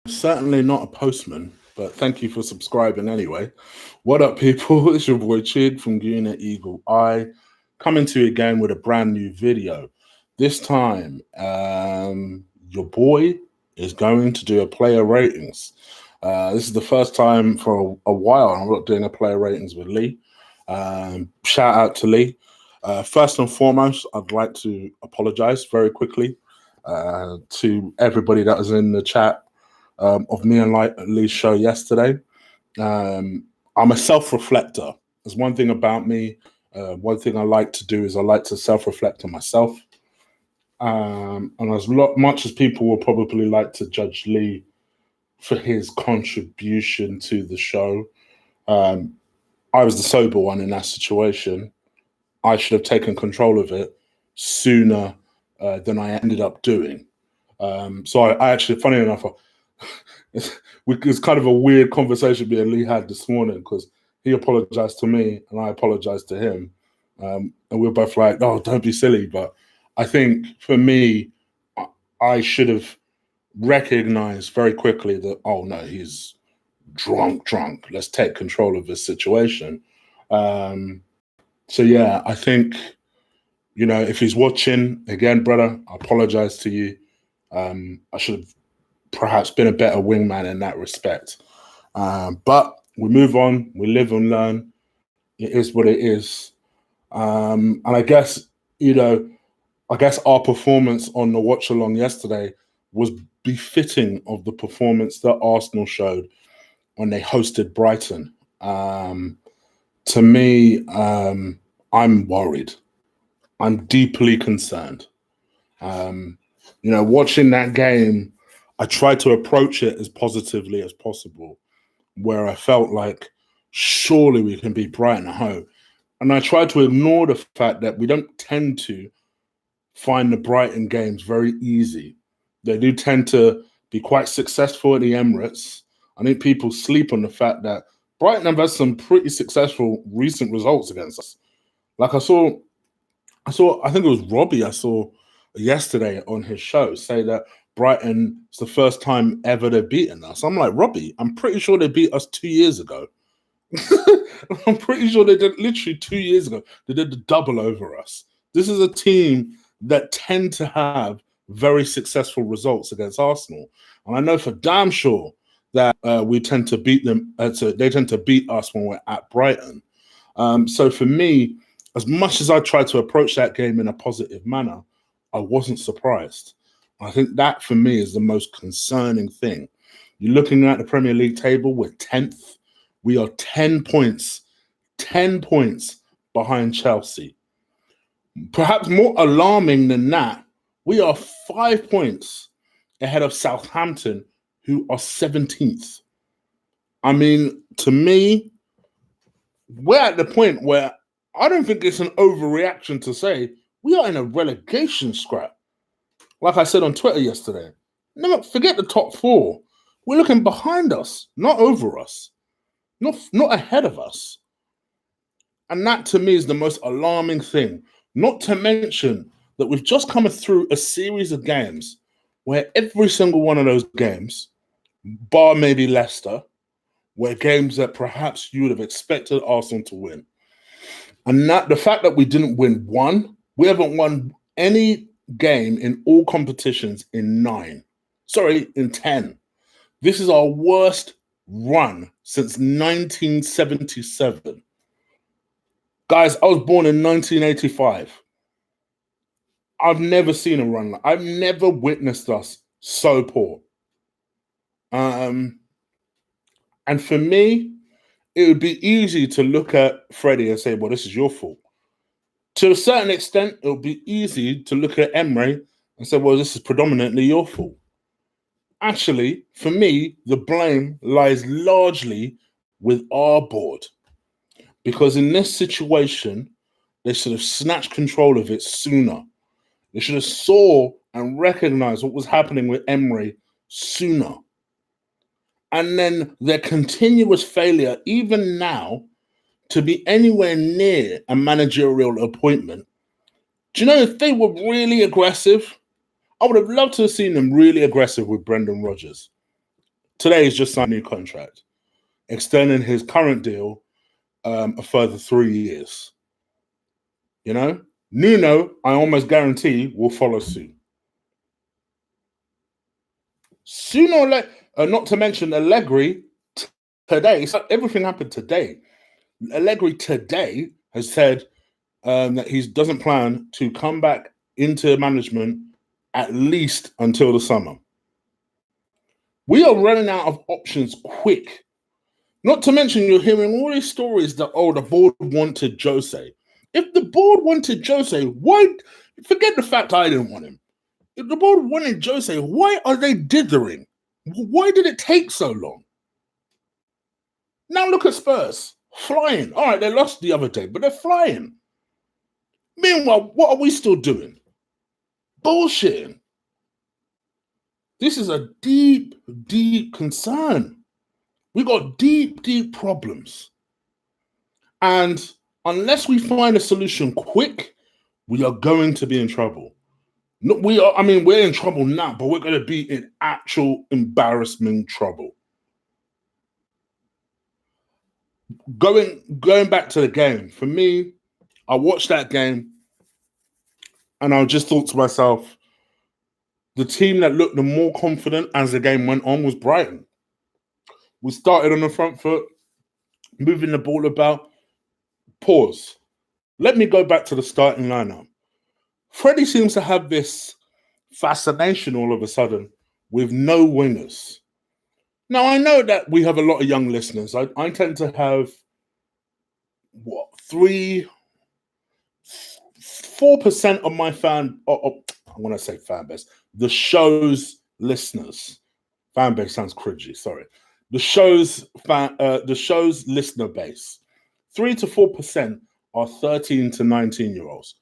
Certainly not a postman, but thank you for subscribing anyway. What up, people? It's your boy Chid from Guna Eagle Eye, coming to you again with a brand new video. This time, your boy is going to do a player ratings. This is the first time for a while I'm not doing a player ratings with Lee. Shout out to Lee. First and foremost, I'd like to apologize very quickly to everybody that was in the chat of me and Lee's show yesterday. I'm a self-reflector. There's one thing about me. One thing I like to do is I like to self-reflect on myself. And as much as people will probably like to judge Lee for his contribution to the show, I was the sober one in that situation. I should have taken control of it sooner than I ended up doing. So I actually, funny enough, it's kind of a weird conversation me and Lee had this morning because he apologized to me and I apologized to him. And we were both like, oh, don't be silly. But I think for me, I should have recognized very quickly that, oh, no, he's drunk. Let's take control of this situation. So, yeah, I think, if he's watching, again, brother, I apologize to you. I should have perhaps been a better wingman in that respect. But we move on, we live and learn. It is what it is. And I guess, our performance on the watch along yesterday was befitting of the performance that Arsenal showed when they hosted Brighton. To me, I'm worried. I'm deeply concerned. Watching that game, I tried to approach it as positively as possible, where I felt like surely we can beat Brighton at home. And I tried to ignore the fact that we don't tend to find the Brighton games very easy. They do tend to be quite successful at the Emirates. I think people sleep on the fact that Brighton have had some pretty successful recent results against us. Like I think it was Robbie I saw yesterday on his show say that Brighton is the first time ever they've beaten us. I'm like, Robbie, I'm pretty sure they beat us 2 years ago. I'm pretty sure they did literally 2 years ago. They did the double over us. This is a team that tend to have very successful results against Arsenal. And I know for damn sure that we tend to beat them. They tend to beat us when we're at Brighton. So for me, as much as I tried to approach that game in a positive manner, I wasn't surprised. I think that for me is the most concerning thing. You're looking at the Premier League table, we're 10th. We are 10 points behind Chelsea. Perhaps more alarming than that, we are 5 points ahead of Southampton, who are 17th. I mean, to me, we're at the point where I don't think it's an overreaction to say we are in a relegation scrap. Like I said on Twitter yesterday, never forget the top four. We're looking behind us, not over us, not ahead of us. And that to me is the most alarming thing. Not to mention that we've just come through a series of games where every single one of those games, bar maybe Leicester, were games that perhaps you would have expected Arsenal to win. And that the fact that we didn't win one, we haven't won any game in all competitions in 10. This is our worst run since 1977. Guys, I was born in 1985. I've never seen a run. I've never witnessed us so poor. And for me, it would be easy to look at Freddie and say, well, this is your fault. To a certain extent, it would be easy to look at Emery and say, well, this is predominantly your fault. Actually, for me, the blame lies largely with our board. Because in this situation, they should have snatched control of it sooner. They should have saw and recognized what was happening with Emery sooner. And then their continuous failure, even now, to be anywhere near a managerial appointment. Do you know, if they were really aggressive, I would have loved to have seen them really aggressive with Brendan Rodgers. Today he's just signed a new contract, extending his current deal a further 3 years. You know, Nuno, I almost guarantee, will follow suit. Sooner or later, not to mention Allegri today. So everything happened today. Allegri today has said that he doesn't plan to come back into management at least until the summer. We are running out of options quick. Not to mention, you're hearing all these stories that, oh, the board wanted Jose. If the board wanted Jose, why? Forget the fact I didn't want him. If the board wanted Jose, why are they dithering? Why did it take so long? Now look at Spurs. Flying. All right, they lost the other day, but they're flying. Meanwhile, what are we still doing? Bullshitting. This is a deep, deep concern. We got deep, deep problems. And unless we find a solution quick, we are going to be in trouble. No, we're in trouble now, but we're going to be in actual embarrassment trouble. Going back to the game, for me, I watched that game and I just thought to myself, the team that looked the more confident as the game went on was Brighton. We started on the front foot, moving the ball about. Pause. Let me go back to the starting lineup. Freddie seems to have this fascination all of a sudden with no wingers. Now, I know that we have a lot of young listeners. I tend to have, 4% of my I want to say fan base, the show's listeners. Fan base sounds cringy, sorry. The show's listener base, 3 to 4% are 13 to 19-year-olds.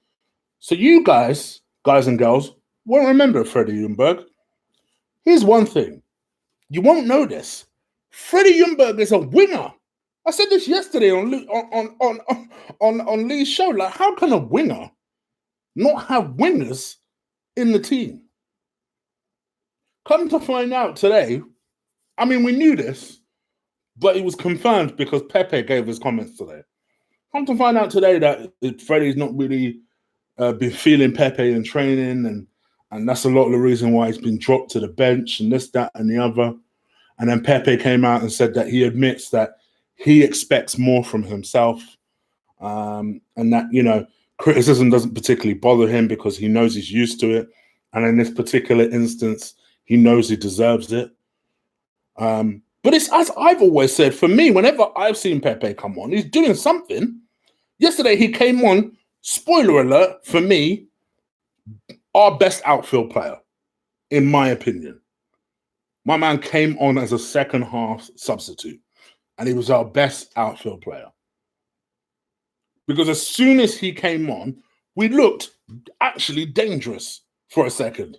So you guys and girls, won't remember Freddie Ljungberg. Here's one thing. You won't know this. Freddie Ljungberg is a winger. I said this yesterday on Lee's show. Like, how can a winger not have wingers in the team? Come to find out today, we knew this, but it was confirmed because Pepe gave his comments today. Come to find out today that Freddie's not really been feeling Pepe in training, and that's a lot of the reason why he's been dropped to the bench and this, that, and the other. And then Pepe came out and said that he admits that he expects more from himself, and that, criticism doesn't particularly bother him because he knows he's used to it. And in this particular instance, he knows he deserves it. But it's as I've always said, for me, whenever I've seen Pepe come on, he's doing something. Yesterday, he came on, spoiler alert, for me, our best outfield player, in my opinion. My man came on as a second half substitute, and he was our best outfield player. Because as soon as he came on, we looked actually dangerous for a second.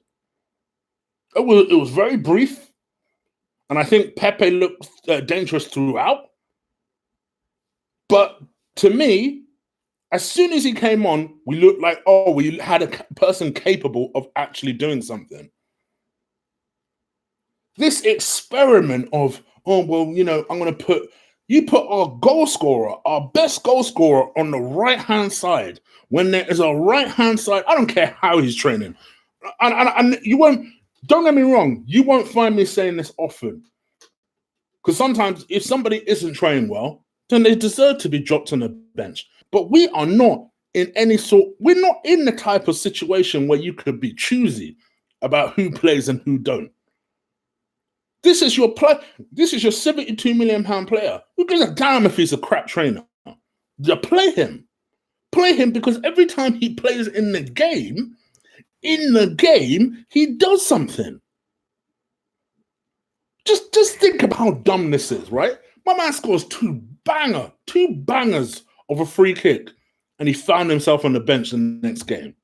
It was very brief, and I think Pepe looked dangerous throughout. But to me, as soon as he came on, we looked like, we had a person capable of actually doing something. This experiment of, I'm going to put our goal scorer, our best goal scorer on the right-hand side when there is a right-hand side. I don't care how he's training. And you won't, don't get me wrong, you won't find me saying this often. Because sometimes if somebody isn't training well, then they deserve to be dropped on the bench. But we are not we're not in the type of situation where you could be choosy about who plays and who don't. This is your 72 million pound player. Who gives a damn if he's a crap trainer? You play him. Play him because every time he plays in the game, he does something. Just think about how dumb this is, right? My man scores two bangers of a free kick, and he found himself on the bench the next game.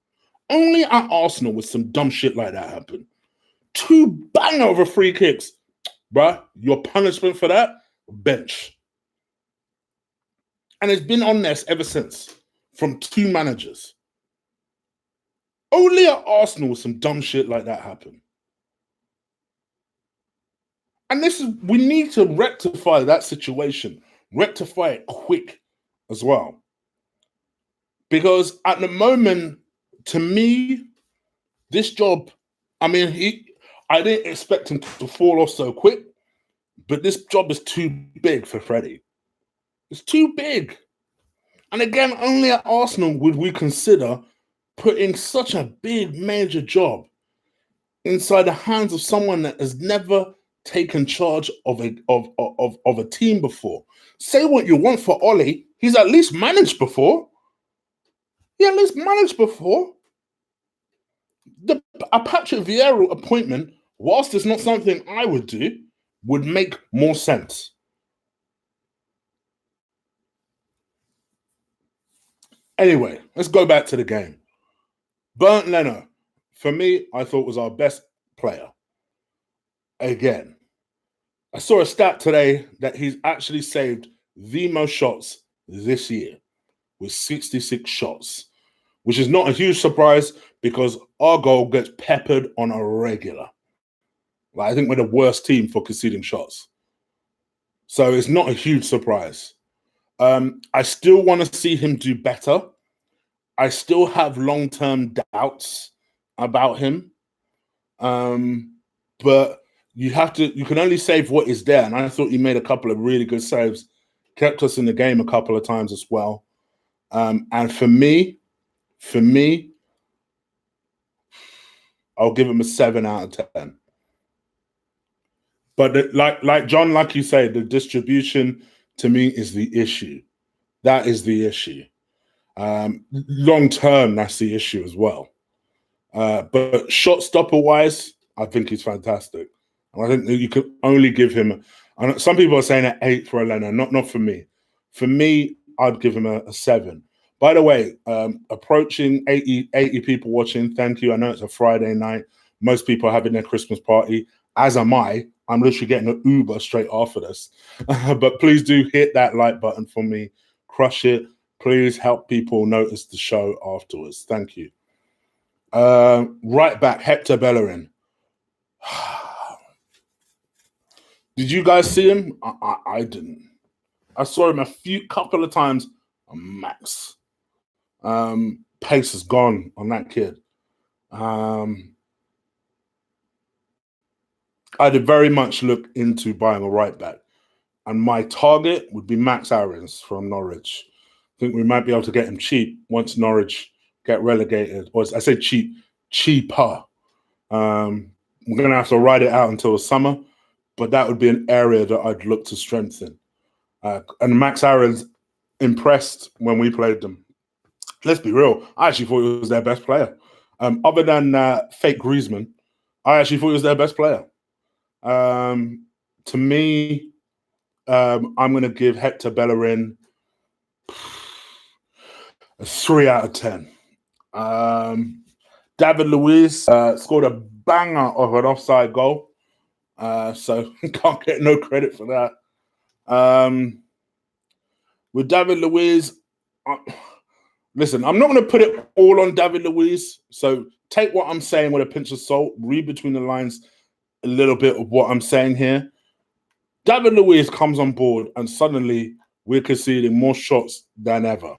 Only at Arsenal would some dumb shit like that happen. 2 banger of a free kicks. Bruh, your punishment for that? Bench. And it's been on this ever since, from 2 managers. Only at Arsenal would some dumb shit like that happen. And we need to rectify that situation, rectify it quick as well. Because at the moment, to me, this job, I mean, I didn't expect him to fall off so quick, but this job is too big for Freddie. It's too big. And again, only at Arsenal would we consider putting such a big major job inside the hands of someone that has never taken charge of a team before. Say what you want for Ollie, he's at least managed before. He at least managed before. A Patrick Vieira appointment, whilst it's not something I would do, would make more sense. Anyway, let's go back to the game. Bernd Leno, for me, I thought was our best player. Again, I saw a stat today that he's actually saved the most shots this year with 66 shots, which is not a huge surprise because our goal gets peppered on a regular. Like, I think we're the worst team for conceding shots. So it's not a huge surprise. I still want to see him do better. I still have long-term doubts about him. But you can only save what is there. And I thought he made a couple of really good saves, kept us in the game a couple of times as well. And for me, I'll give him a 7 out of 10. But like John, like you say, the distribution to me is the issue. That is the issue. Long term, that's the issue as well. But shot stopper wise, I think he's fantastic. And I think that you can only give him. And some people are saying an 8 for Elena, not for me. For me, I'd give him a 7. By the way, approaching 80 people watching. Thank you. I know it's a Friday night. Most people are having their Christmas party, as am I. I'm literally getting an Uber straight after this. But please do hit that like button for me. Crush it. Please help people notice the show afterwards. Thank you. Right back, Hector Bellerin. Did you guys see him? I didn't. I saw him a couple of times. Max. Pace is gone on that kid. I'd very much look into buying a right back. And my target would be Max Aarons from Norwich. I think we might be able to get him cheap once Norwich get relegated. Or I say cheap, cheaper. We're going to have to ride it out until the summer, but that would be an area that I'd look to strengthen. And Max Aarons impressed when we played them. Let's be real. I actually thought he was their best player. Other than fake Griezmann, I actually thought he was their best player. To me, I'm going to give Hector Bellerin a 3 out of 10. David Luiz scored a banger of an offside goal, so can't get no credit for that. With David Luiz, listen, I'm not going to put it all on David Luiz, so take what I'm saying with a pinch of salt, read between the lines a little bit of what I'm saying here. David Luiz comes on board and suddenly we're conceding more shots than ever.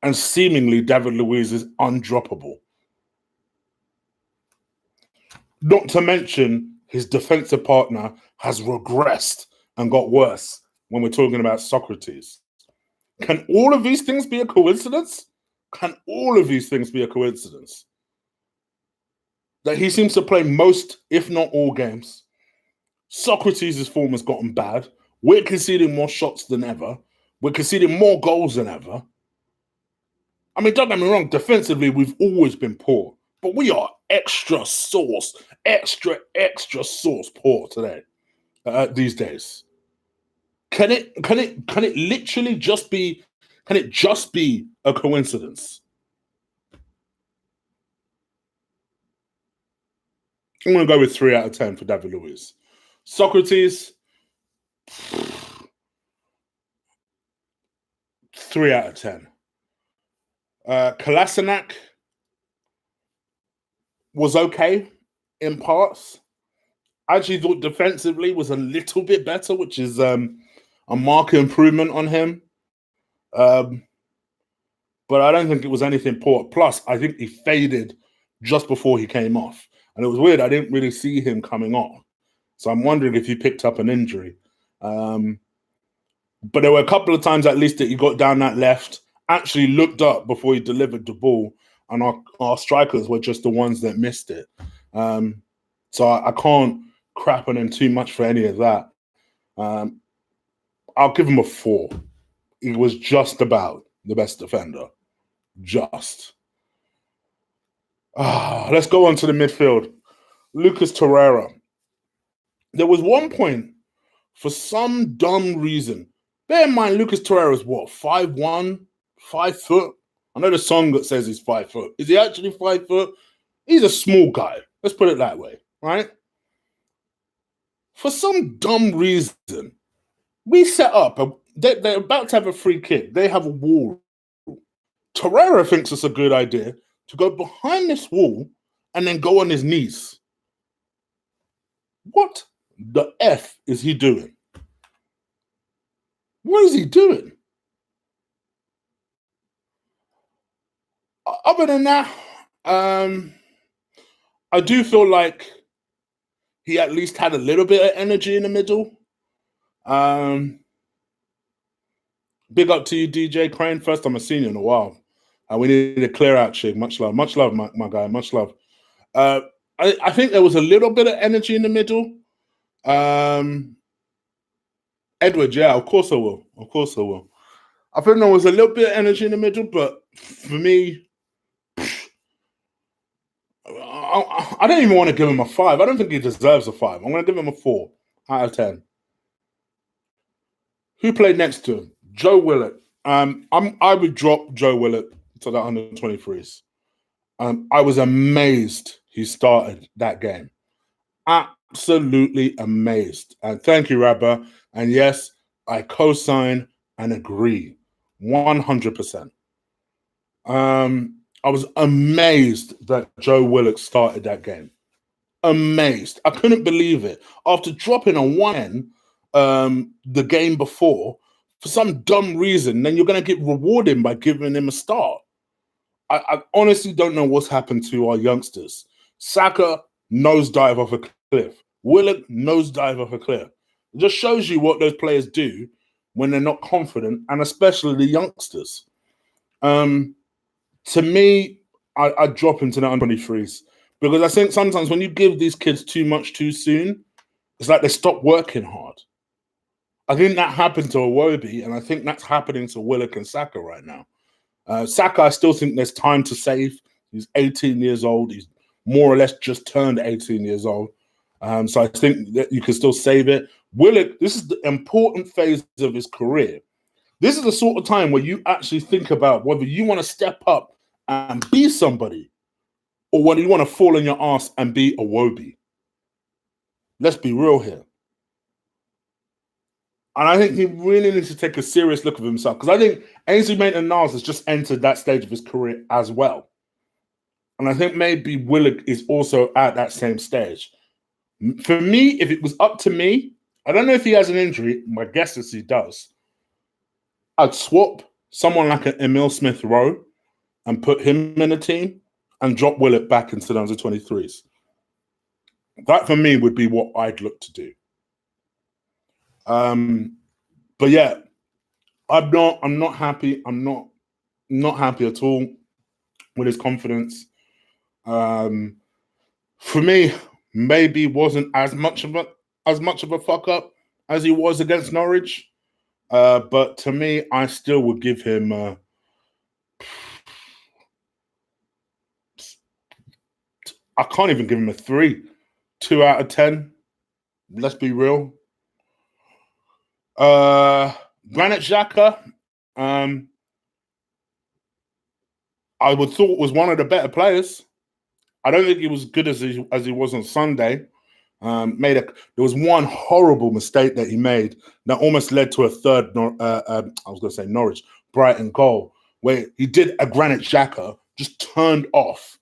And seemingly David Luiz is undroppable. Not to mention his defensive partner has regressed and got worse when we're talking about Socrates. Can all of these things be a coincidence? Can all of these things be a coincidence? That he seems to play most, if not all, games. Socrates' form has gotten bad. We're conceding more shots than ever. We're conceding more goals than ever. I mean, don't get me wrong, defensively, we've always been poor. But we are extra sauce poor today, these days. Can it literally just be, a coincidence? I'm going to go with 3 out of 10 for David Luiz. Socrates, 3 out of 10. Kolasinac was okay in parts. I actually thought defensively was a little bit better, which is a marked improvement on him. Um, but I don't think it was anything poor. Plus, I think he faded just before he came off. And it was weird. I didn't really see him coming off. So I'm wondering if he picked up an injury. But there were a couple of times at least that he got down that left, actually looked up before he delivered the ball, and our strikers were just the ones that missed it. So I can't crap on him too much for any of that. I'll give him a 4. He was just about the best defender. Just. Let's go on to the midfield. Lucas Torreira. There was one point, for some dumb reason, bear in mind, Lucas Torreira is what, 5'1", 5 foot? I know the song that says he's 5 foot. Is he actually 5 foot? He's a small guy. Let's put it that way, right? For some dumb reason, we set up, they're about to have a free kick. They have a wall. Torreira thinks it's a good idea to go behind this wall and then go on his knees. What the F is he doing? What is he doing? Other than that, I do feel like he at least had a little bit of energy in the middle. Big up to you, DJ Crane. First time I've seen you in a while. We need a clear out, Chig. Much love, my guy. Much love. I think there was a little bit of energy in the middle. Edward, yeah, of course I will. Of course I will. I think there was a little bit of energy in the middle, but for me, I don't even want to give him a 5. I don't think he deserves a 5. I'm going to give him a 4 out of 10. Who played next to him? Joe Willett. I would drop Joe Willett to the 123s. I was amazed he started that game. Absolutely amazed. And thank you, Rabba. And yes, I co-sign and agree 100%. I was amazed that Joe Willock started that game. Amazed. I couldn't believe it. After dropping a 1 the game before, for some dumb reason, then you're going to get rewarded by giving him a start. I honestly don't know what's happened to our youngsters. Saka, nosedive off a cliff. Willock, nosedive off a cliff. It just shows you what those players do when they're not confident, and especially the youngsters. To me, I drop into the under-23s because I think sometimes when you give these kids too much too soon, it's like they stop working hard. I think that happened to Iwobi, and I think that's happening to Willock and Saka right now. Saka, I still think there's time to save. He's 18 years old. He's more or less just turned 18 years old. So I think that you can still save it. Willock, this is the important phase of his career. This is the sort of time where you actually think about whether you want to step up and be somebody or whether you want to fall on your ass and be a Iwobi. Let's be real here. And I think he really needs to take a serious look at himself because I think Ainsley Maitland-Niles has just entered that stage of his career as well. And I think maybe Willock is also at that same stage. For me, if it was up to me, I don't know if he has an injury. My guess is he does. I'd swap someone like an Emil Smith-Rowe and put him in a team and drop Willock back into the under-23s. That, for me, would be what I'd look to do. But yeah, I'm not happy. I'm not happy at all with his confidence. For me, maybe wasn't as much of a fuck up as he was against Norwich. But to me, I still would give him I can't even give him a 3. 2 out of 10. Let's be real. Granit Xhaka, I would thought was one of the better players. I don't think he was good as he was on Sunday. There was one horrible mistake that he made that almost led to a third. I was going to say Norwich Brighton goal where he did a Granit Xhaka, just turned off,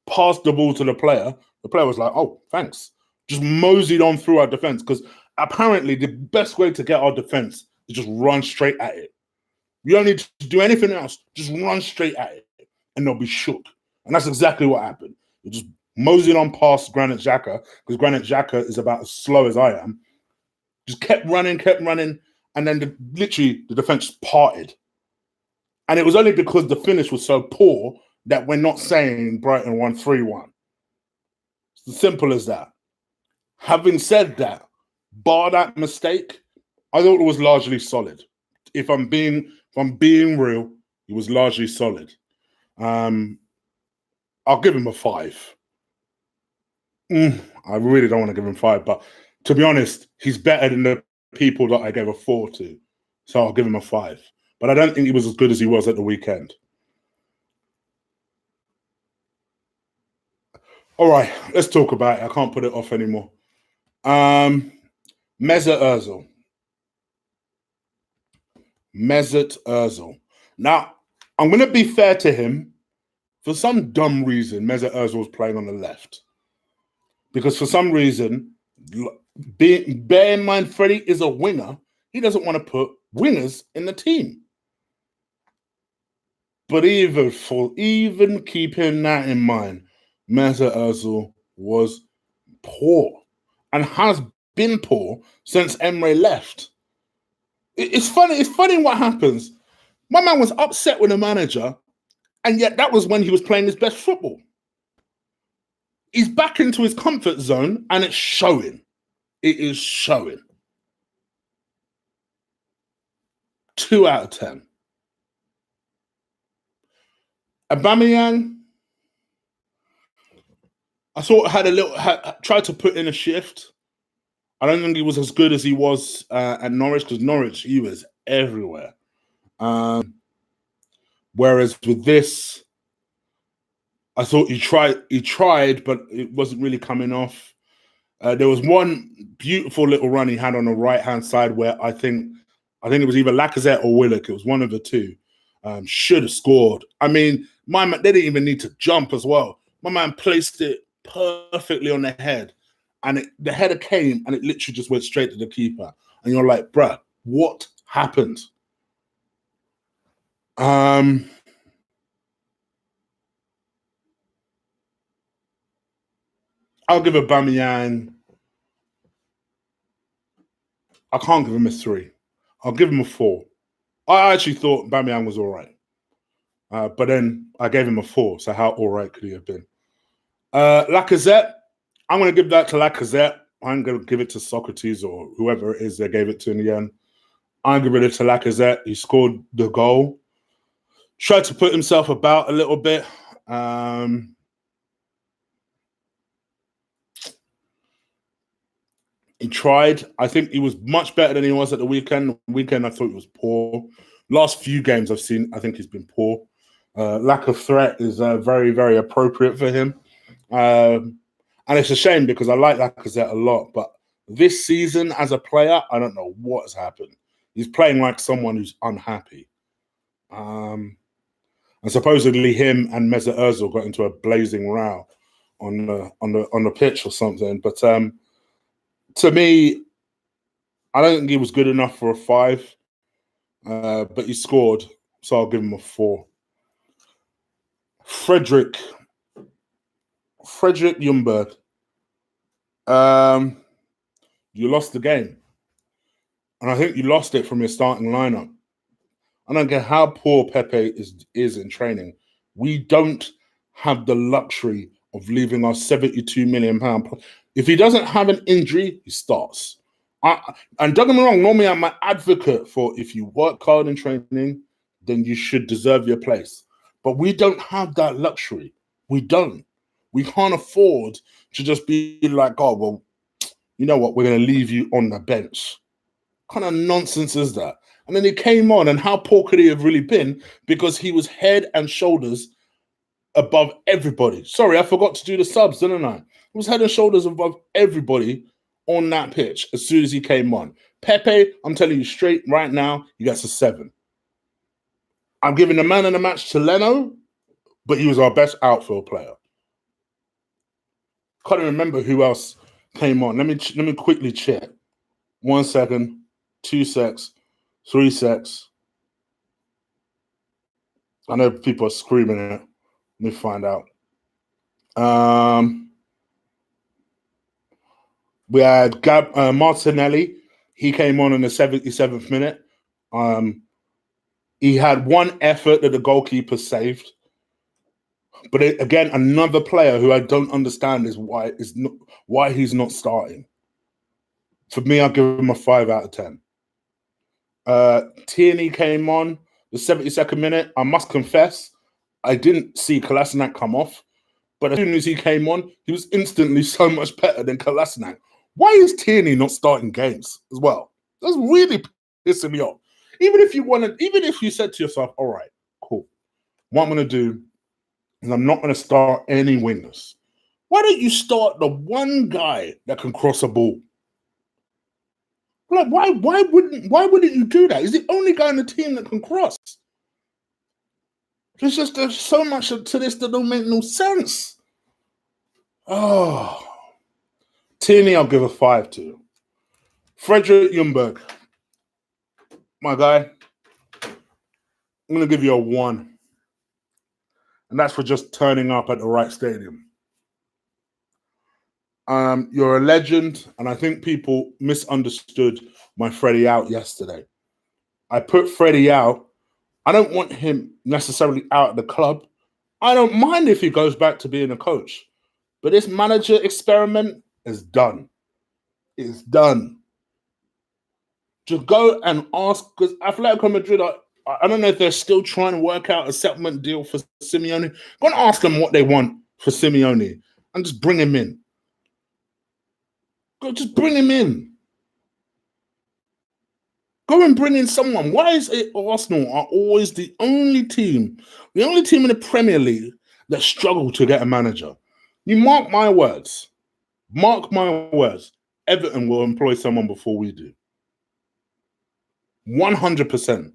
passed the ball to the player. The player was like, "Oh, thanks," Just moseyed on through our defense because apparently the best way to get our defense is just run straight at it. You don't need to do anything else. Just run straight at it, and they'll be shook. And that's exactly what happened. You just moseyed on past Granit Xhaka because Granit Xhaka is about as slow as I am. Just kept running, and then literally the defense parted. And it was only because the finish was so poor that we're not saying Brighton won 3-1. It's as simple as that. Having said that, bar that mistake, I thought it was largely solid. If I'm being real, it was largely solid. I'll give him a 5. I really don't want to give him 5, but to be honest, he's better than the people that I gave a 4 to. So I'll give him a 5. But I don't think he was as good as he was at the weekend. All right, let's talk about it. I can't put it off anymore. Mesut Ozil. Mesut Ozil. Now, I'm going to be fair to him. For some dumb reason, Mesut Ozil was playing on the left. Because for some reason, bear in mind Freddie is a winger, he doesn't want to put wingers in the team. But even keeping that in mind, Mesut Ozil was poor and has been poor since Emre left. It's funny what happens. My man was upset with the manager, and yet that was when he was playing his best football. He's back into his comfort zone, and it's showing. It is showing. 2 out of 10. Aubameyang, I thought tried to put in a shift. I don't think he was as good as he was at Norwich, because Norwich, he was everywhere. Whereas with this, I thought he tried, but it wasn't really coming off. There was one beautiful little run he had on the right-hand side where I think it was either Lacazette or Willock. It was one of the two. Should have scored. I mean, my man, they didn't even need to jump as well. My man placed it perfectly on the head, and the header came, and it literally just went straight to the keeper. And you're like, bruh, what happened? I'll give Aubameyang. I can't give him a 3. I'll give him a 4. I actually thought Aubameyang was all right. But then I gave him a 4. So how all right could he have been? Lacazette, I'm going to give that to Lacazette. I'm going to give it to Socrates or whoever it is they gave it to in the end. I'm giving it to Lacazette. He scored the goal. Tried to put himself about a little bit. He tried. I think he was much better than he was at the weekend. The weekend, I thought he was poor. Last few games I've seen, I think he's been poor. Lack of threat is very, very appropriate for him. And it's a shame because I like Lacazette a lot. But this season as a player, I don't know what has happened. He's playing like someone who's unhappy. And supposedly him and Mesut Ozil got into a blazing row on the pitch or something. But to me, I don't think he was good enough for a 5. But he scored, so I'll give him a 4. Frederick Ljungberg. You lost the game. And I think you lost it from your starting lineup. I don't care how poor Pepe is in training. We don't have the luxury of leaving our £72 million. If he doesn't have an injury, he starts. And don't get me wrong, normally I'm an advocate for if you work hard in training, then you should deserve your place. But we don't have that luxury. We don't. We can't afford to just be like, oh, well, you know what, we're going to leave you on the bench. What kind of nonsense is that? And then he came on, and how poor could he have really been? Because he was head and shoulders above everybody. Sorry, I forgot to do the subs, didn't I? He was head and shoulders above everybody on that pitch as soon as he came on. Pepe, I'm telling you straight right now, he gets a 7. I'm giving the man of the match to Leno, but he was our best outfield player. Can't remember who else came on. Let me quickly check. 1 second, 2 secs, 3 secs. I know people are screaming it. Let me find out. We had Martinelli. He came on in the 77th minute. He had one effort that the goalkeeper saved. But again, another player who I don't understand is why he's not starting. For me, I'll give him a 5 out of 10. Tierney came on the 72nd minute. I must confess, I didn't see Kolasinac come off. But as soon as he came on, he was instantly so much better than Kolasinac. Why is Tierney not starting games as well? That's really pissing me off. Even if you said to yourself, all right, cool. What I'm going to do is I'm not going to start any wingers. Why don't you start the one guy that can cross a ball? Like, why wouldn't you do that? He's the only guy in the team that can cross. There's so much to this that don't make no sense. Oh, Tierney, I'll give a 5 to. Frederick Ljungberg, my guy, I'm going to give you a 1. And that's for just turning up at the right stadium. You're a legend, and I think people misunderstood my Freddie out yesterday. I put Freddie out. I don't want him necessarily out of the club. I don't mind if he goes back to being a coach. But this manager experiment is done. It's done. Just go and ask, because Atletico Madrid, I don't know if they're still trying to work out a settlement deal for Simeone. Go and ask them what they want for Simeone and just bring him in. Go, just bring him in. Go and bring in someone. Why is it Arsenal are always the only team in the Premier League that struggle to get a manager? You mark my words. Mark my words. Everton will employ someone before we do. 100%.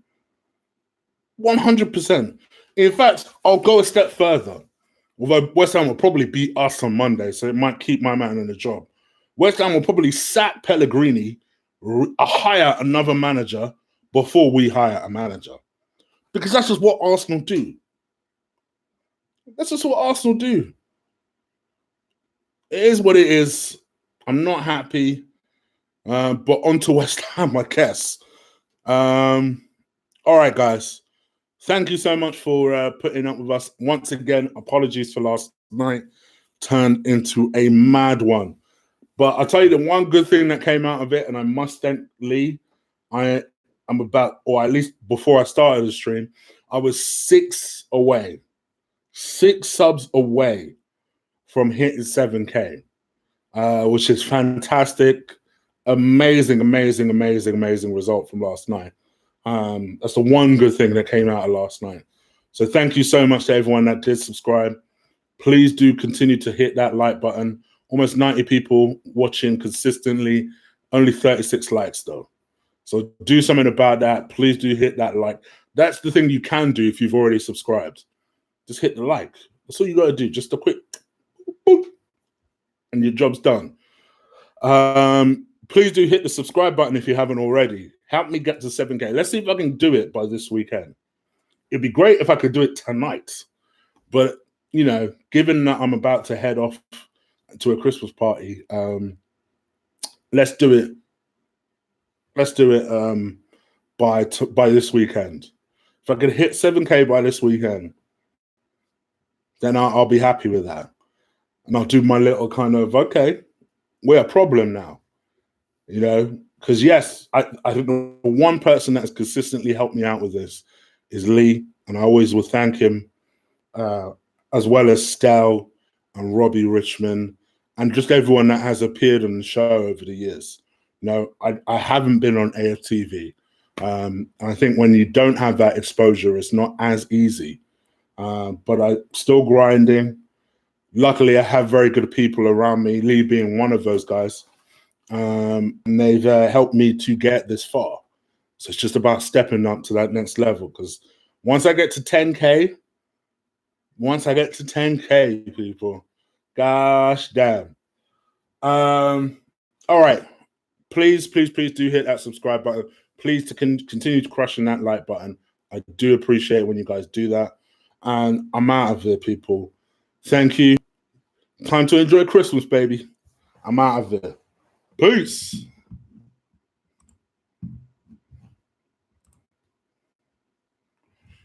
100%. In fact, I'll go a step further. Although West Ham will probably beat us on Monday, so it might keep my man in the job. West Ham will probably sack Pellegrini, hire another manager before we hire a manager. Because that's just what Arsenal do. That's just what Arsenal do. It is what it is. I'm not happy. But on to West Ham, I guess. All right, guys. Thank you so much for putting up with us. Once again, apologies for last night. Turned into a mad one. But I'll tell you the one good thing that came out of it, and I must thank Lee. I'm about, or at least before I started the stream, I was 6 subs away from hitting 7K, which is fantastic. Amazing result from last night. That's the one good thing that came out of last night. So thank you so much to everyone that did subscribe. Please do continue to hit that like button. Almost 90 people watching consistently, only 36 likes though. So do something about that. Please do hit that like. That's the thing you can do if you've already subscribed. Just hit the like. That's all you got to do. Just a quick boop, and your job's done. Please do hit the subscribe button if you haven't already. Help me get to 7K. Let's see if I can do it by this weekend. It'd be great if I could do it tonight. But, you know, given that I'm about to head off to a Christmas party, let's do it. Let's do it by this weekend. If I could hit 7K by this weekend, then I'll be happy with that. And I'll do my little kind of, okay, we're a problem now. You know, because yes, I don't know, one person that has consistently helped me out with this is Lee, and I always will thank him, as well as Stel and Robbie Richmond, and just everyone that has appeared on the show over the years. You know, I haven't been on AFTV. I think when you don't have that exposure, it's not as easy. But I'm still grinding. Luckily, I have very good people around me, Lee being one of those guys. And they've helped me to get this far. So it's just about stepping up to that next level. Because once I get to 10K, people, gosh damn, All right. Please do hit that subscribe button. Please to continue to crushing that like button. I do appreciate it when you guys do that. And I'm out of here, people. Thank you. Time to enjoy Christmas, baby. I'm out of here. Peace.